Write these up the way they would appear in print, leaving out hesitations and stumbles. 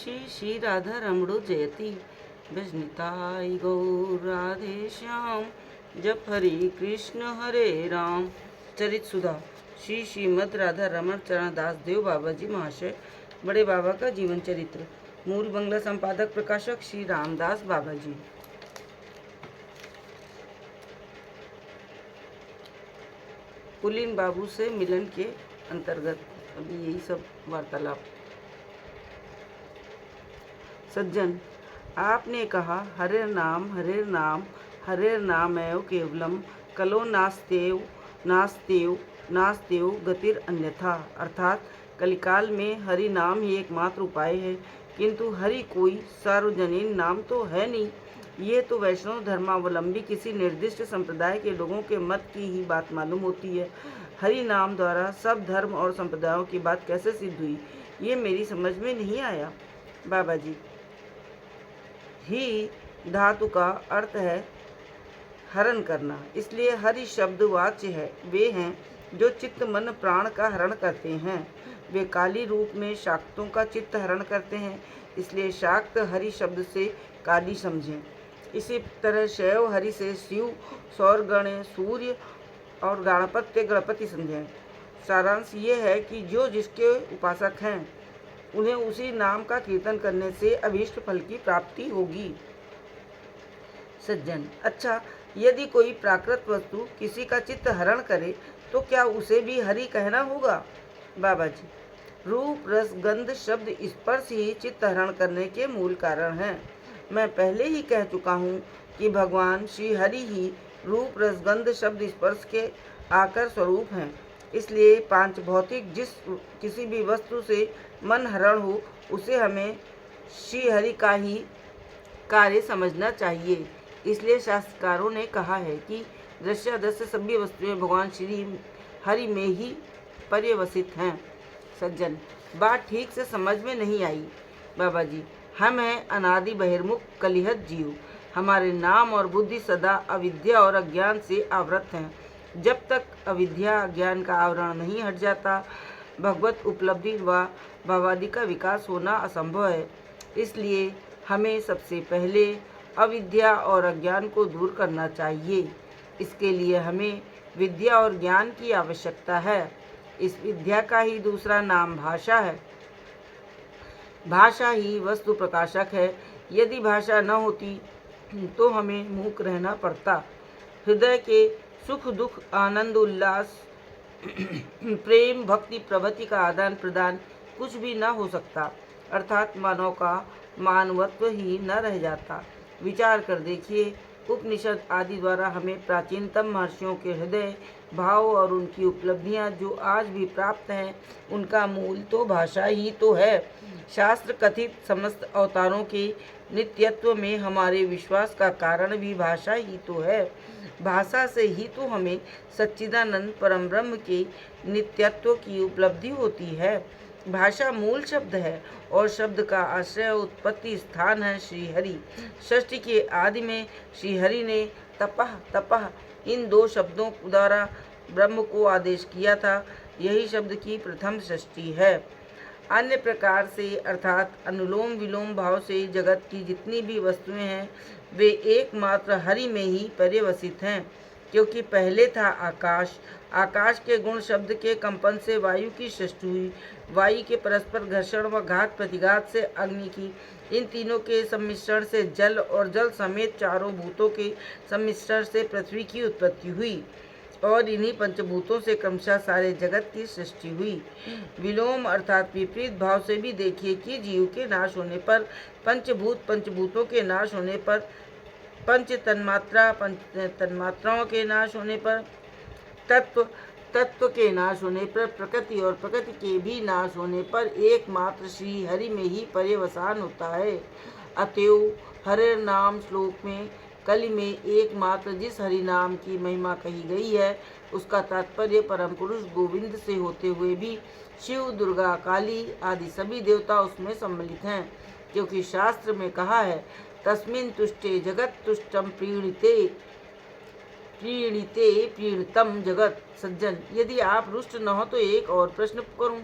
श्री श्री राधा रमणो जयति भजनिताई गौर राधे श्याम। जप हरे कृष्ण हरे राम। चरित सुधा श्री श्रीमद राधा रमण चरण दास देव बाबा जी महाशय बड़े बाबा का जीवन चरित्र। मूल बंगला संपादक प्रकाशक श्री रामदास बाबा जी। पुलिन बाबू से मिलन के अंतर्गत अभी यही सब वार्तालाप। सज्जन, आपने कहा हरे नाम एव केवलम कलो नास्तेव गतिर अन्यथा। अर्थात कलिकाल में हरि नाम ही एकमात्र उपाय है, किंतु हरि कोई सार्वजनीन नाम तो है नहीं। ये तो वैष्णव धर्मावलंबी किसी निर्दिष्ट संप्रदाय के लोगों के मत की ही बात मालूम होती है। हरि नाम द्वारा सब धर्म और संप्रदायों की बात कैसे सिद्ध हुई, ये मेरी समझ में नहीं आया। बाबा जी, ही धातु का अर्थ है हरण करना, इसलिए हरि शब्द वाच्य है। वे हैं जो चित्त मन प्राण का हरण करते हैं। वे काली रूप में शाक्तों का चित्त हरण करते हैं, इसलिए शाक्त हरि शब्द से काली समझें। इसी तरह शैव हरि से शिव, सौरगण सूर्य और गणपत्य गणपति समझें। सारांश ये है कि जो जिसके उपासक हैं उन्हें उसी नाम का कीर्तन करने से अभीष्ट फल की प्राप्ति होगी। सज्जन, अच्छा, यदि कोई प्राकृत वस्तु किसी का चित्त हरण करे तो क्या उसे भी हरि कहना होगा? बाबा जी, रूप रस गंध शब्द स्पर्श ही चित्त हरण करने के मूल कारण हैं। मैं पहले ही कह चुका हूँ कि भगवान श्री हरि ही रूप रस गंध शब्द स्पर्श के आकर स्वरूप हैं। इसलिए पांच भौतिक जिस किसी भी वस्तु से मन हरण हो उसे हमें श्री हरि का ही कार्य समझना चाहिए। इसलिए शास्त्रकारों ने कहा है कि दृश्यादृश्य सभी वस्तुएं भगवान श्री हरि में ही पर्यवसित हैं। सज्जन, बात ठीक से समझ में नहीं आई। बाबा जी, हम हैं अनादि बहिर्मुख कलिहत जीव। हमारे नाम और बुद्धि सदा अविद्या और अज्ञान से आवृत हैं। जब तक अविद्या अज्ञान का आवरण नहीं हट जाता, भगवत उपलब्धि व भवादि का विकास होना असंभव है। इसलिए हमें सबसे पहले अविद्या और अज्ञान को दूर करना चाहिए। इसके लिए हमें विद्या और ज्ञान की आवश्यकता है। इस विद्या का ही दूसरा नाम भाषा है। भाषा ही वस्तु प्रकाशक है। यदि भाषा न होती तो हमें मूक रहना पड़ता। हृदय के सुख दुख आनंद उल्लास प्रेम भक्ति प्रभृति का आदान प्रदान कुछ भी न हो सकता, अर्थात मानव का मानवत्व ही न रह जाता। विचार कर देखिए, उपनिषद आदि द्वारा हमें प्राचीनतम महर्षियों के हृदय भाव और उनकी उपलब्धियां जो आज भी प्राप्त हैं, उनका मूल तो भाषा ही तो है। शास्त्र कथित समस्त अवतारों के नित्यत्व में हमारे विश्वास का कारण भी भाषा ही तो है। भाषा से ही तो हमें सच्चिदानंद परम ब्रह्म के नित्यत्व की उपलब्धि होती है। भाषा मूल शब्द है और शब्द का आश्रय उत्पत्ति स्थान है श्री हरि। सृष्टि के आदि में श्री हरि ने तपः तपः इन दो शब्दों द्वारा ब्रह्म को आदेश किया था। यही शब्द की प्रथम सृष्टि है। अन्य प्रकार से अर्थात अनुलोम विलोम भाव से जगत की जितनी भी वस्तुएं हैं वे एकमात्र हरि में ही पर्यवसित हैं। क्योंकि पहले था आकाश, आकाश के गुण शब्द के कंपन से वायु की सृष्टि हुई, वायु के परस्पर घर्षण व घात प्रतिघात से अग्नि की, इन तीनों के सम्मिश्रण से जल और जल समेत चारों भूतों के सम्मिश्रण से पृथ्वी की उत्पत्ति हुई और इन्हीं पंचभूतों से क्रमशः सारे जगत की सृष्टि हुई। विलोम अर्थात विपरीत भाव से भी देखिए कि जीव के नाश होने पर पंचभूतों के नाश होने पर, पंच तन्मात्राओं के नाश होने पर, तत्व के नाश होने पर, प्रकृति और प्रकृति के भी नाश होने पर एकमात्र श्री हरि में ही पर्यवसान होता है। अतएव हरे नाम श्लोक में कलि में एकमात्र जिस हरि नाम की महिमा कही गई है उसका तात्पर्य परम पुरुष गोविंद से होते हुए भी शिव, दुर्गा, काली आदि सभी देवता उसमें सम्मिलित हैं। क्योंकि शास्त्र में कहा है, तस्मिन् तुष्टे जगत तुष्टम प्रीणिते प्रीणितम जगत। सज्जन, यदि आप रुष्ट न हो तो एक और प्रश्न करूं।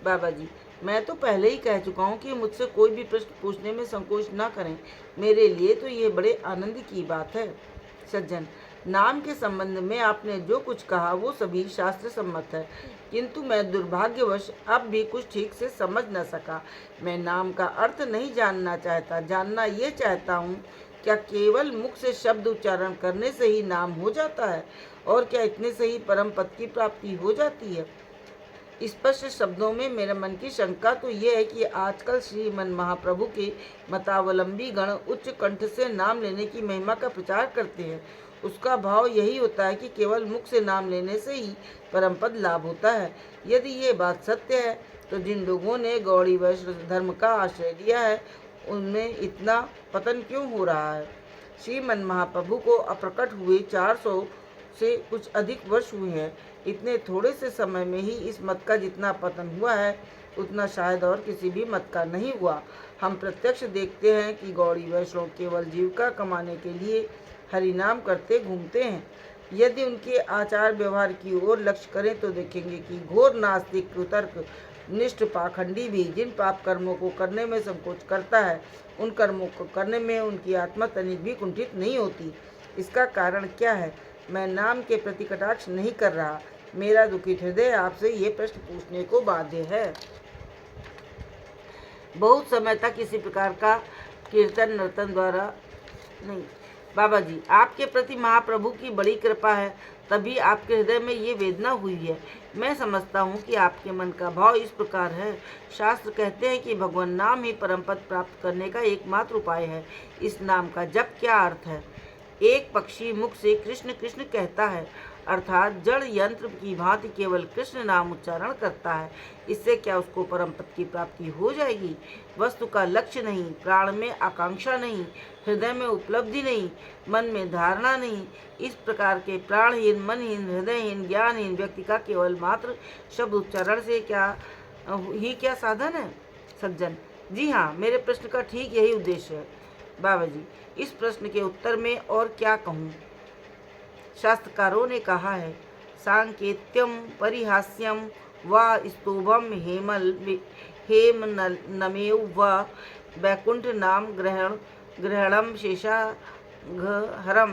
बाबा जी, मैं तो पहले ही कह चुका हूँ कि मुझसे कोई भी प्रश्न पूछने में संकोच न करें। मेरे लिए तो ये बड़े आनंद की बात है। सज्जन, नाम के संबंध में आपने जो कुछ कहा वो सभी शास्त्र सम्मत है, किंतु मैं दुर्भाग्यवश अब भी कुछ ठीक से समझ न सका। मैं नाम का अर्थ नहीं जानना चाहता, जानना ये चाहता हूँ, क्या केवल मुख से शब्द उच्चारण करने से ही नाम हो जाता है, और क्या इतने से ही परम पद की प्राप्ति हो जाती है? स्पष्ट शब्दों में मेरे मन की शंका तो ये है कि आजकल श्रीमन महाप्रभु के मतावलंबी गण उच्च कंठ से नाम लेने की महिमा का प्रचार करते हैं। उसका भाव यही होता है कि केवल मुख से नाम लेने से ही परम पद लाभ होता है। यदि ये बात सत्य है तो जिन लोगों ने गौड़ी वैष्णव धर्म का आश्रय लिया है उनमें इतना पतन क्यों हो रहा है? श्रीमन महाप्रभु को अप्रकट हुए 400 से कुछ अधिक वर्ष हुए हैं। इतने थोड़े से समय में ही इस मत का जितना पतन हुआ है उतना शायद और किसी भी मत का नहीं हुआ। हम प्रत्यक्ष देखते हैं कि गौड़ी वैष्णव केवल जीविका कमाने के लिए हरिनाम करते घूमते हैं। यदि उनके आचार व्यवहार की ओर लक्ष्य करें तो देखेंगे कि घोर नास्तिक कुतर्क निष्ठ पाखंडी भी जिन पाप कर्मों को करने में संकोच करता है, उन कर्मों को करने में उनकी आत्मा तनिक भी कुंठित नहीं होती। इसका कारण क्या है? मैं नाम के प्रति कटाक्ष नहीं कर रहा। मेरा दुखित हृदय आपसे ये प्रश्न पूछने को बाध्य है। बहुत समय तक किसी प्रकार का कीर्तन नर्तन द्वारा नहीं, बाबा जी, आपके प्रति महाप्रभु की बड़ी कृपा है, तभी आपके हृदय में ये वेदना हुई है। मैं समझता हूँ कि आपके मन का भाव इस प्रकार है। शास्त्र कहते हैं कि भगवान नाम ही परम पद प्राप्त करने का एकमात्र उपाय है। इस नाम का जप क्या अर्थ है? एक पक्षी मुख से कृष्ण कृष्ण कहता है, अर्थात जड़ यंत्र की भांति केवल कृष्ण नाम उच्चारण करता है। इससे क्या उसको परम पद की प्राप्ति हो जाएगी? वस्तु का लक्ष्य नहीं, प्राण में आकांक्षा नहीं, हृदय में उपलब्धि नहीं, मन में धारणा नहीं, इस प्रकार के प्राणहीन, मनहीन, हृदयहीन, ज्ञानहीन व्यक्ति का केवल मात्र शब्द उच्चारण से क्या साधन है? सज्जन, जी हाँ, मेरे प्रश्न का ठीक यही उद्देश्य है। बाबा जी, इस प्रश्न के उत्तर में और क्या कहूँ? शास्त्रकारों ने कहा है, सांकेत्यम परिहास्यम व स्तोभम हेम नमेव व वैकुंठ नाम ग्रहणम शेषाघहरम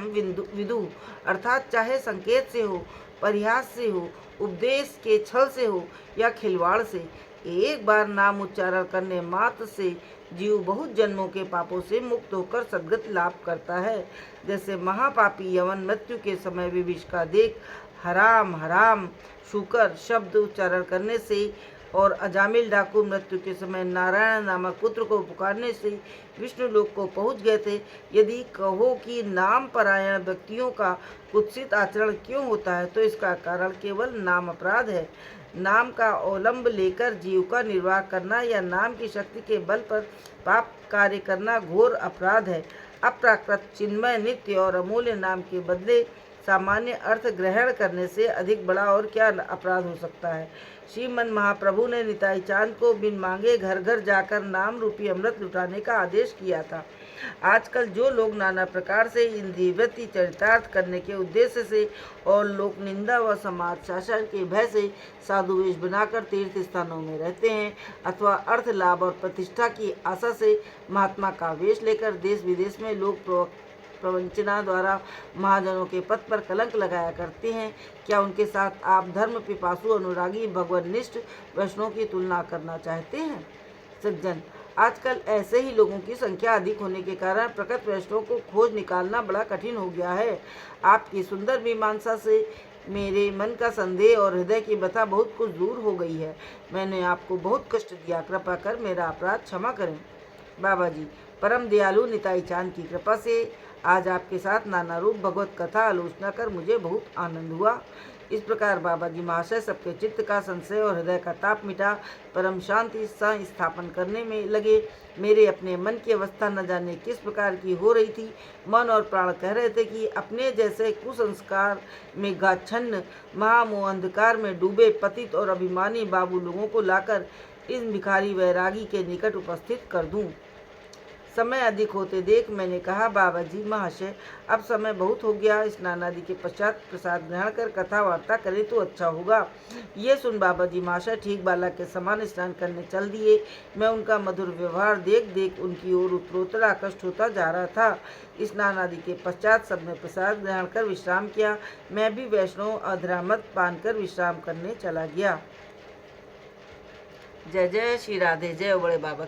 विदु। अर्थात चाहे संकेत से हो, परिहास से हो, उपदेश के छल से हो या खिलवाड़ से, एक बार नाम उच्चारण करने मात्र से जीव बहुत जन्मों के पापों से मुक्त होकर सद्गति लाभ करता है। जैसे महापापी यवन मृत्यु के समय विष का देख हराम हराम शूकर शब्द उच्चारण करने से और अजामिल डाकू मृत्यु के समय नारायण नामक पुत्र को पुकारने से विष्णु लोक को पहुंच गए थे। यदि कहो कि नाम परायण व्यक्तियों का कुत्सित आचरण क्यों होता है, तो इसका कारण केवल नाम अपराध है। नाम का अवलंब लेकर जीव का निर्वाह करना या नाम की शक्ति के बल पर पाप कार्य करना घोर अपराध है। अप्राकृत चिन्मय नित्य और अमूल्य नाम के बदले सामान्य अर्थ ग्रहण करने से अधिक बड़ा और क्या अपराध हो सकता है? श्रीमन महाप्रभु ने निताई चांद को बिन मांगे घर घर जाकर नाम रूपी अमृत लुटाने का आदेश किया था। आजकल जो लोग नाना प्रकार से इंद्रिय वृत्ति चरितार्थ करने के उद्देश्य से और लोक निंदा व समाज शासन के भय से साधु वेश बनाकर तीर्थ स्थानों में रहते हैं, अथवा अर्थ लाभ और प्रतिष्ठा की आशा से महात्मा का वेश लेकर देश विदेश में लोक प्रवंचना द्वारा महाजनों के पद पर कलंक लगाया करते हैं, क्या उनके साथ आप धर्म पिपासु अनुरागी भगवननिष्ठ वैष्णव की तुलना करना चाहते हैं? सज्जन, आजकल ऐसे ही लोगों की संख्या अधिक होने के कारण प्रकृत वैष्णव को खोज निकालना बड़ा कठिन हो गया है। आपकी सुंदर मीमांसा से मेरे मन का संदेह और हृदय की व्यथा बहुत कुछ दूर हो गई है। मैंने आपको बहुत कष्ट दिया, कृपा कर मेरा अपराध क्षमा करें। बाबा जी, परम दयालु निताई चांद की कृपा से आज आपके साथ नाना रूप भगवत कथा आलोचना कर मुझे बहुत आनंद हुआ। इस प्रकार बाबा जी महाशय सबके चित्त का संशय और हृदय का ताप मिटा परम शांति स्थापन करने में लगे। मेरे अपने मन की अवस्था न जाने किस प्रकार की हो रही थी। मन और प्राण कह रहे थे कि अपने जैसे कुसंस्कार में गाच्छन्न महामोह अंधकार में डूबे पतित और अभिमानी बाबू लोगों को लाकर इन भिखारी वैरागी के निकट उपस्थित कर दूं। समय अधिक होते देख मैंने कहा, बाबा जी महाशय, अब समय बहुत हो गया, स्नान आदि के पश्चात प्रसाद ग्रहण कर कथा वार्ता करें तो अच्छा होगा। ये सुन बाबा जी महाशय ठीक बालक के समान स्नान करने चल दिए। मैं उनका मधुर व्यवहार देख देख उनकी ओर उत्तरोत्तर आकृष्ट होता जा रहा था। स्नान आदि के पश्चात सबने प्रसाद ग्रहण कर विश्राम किया। मैं भी वैष्णव अधरामत पान कर विश्राम करने चला गया। जय जय श्री राधे, जय बड़े बाबा।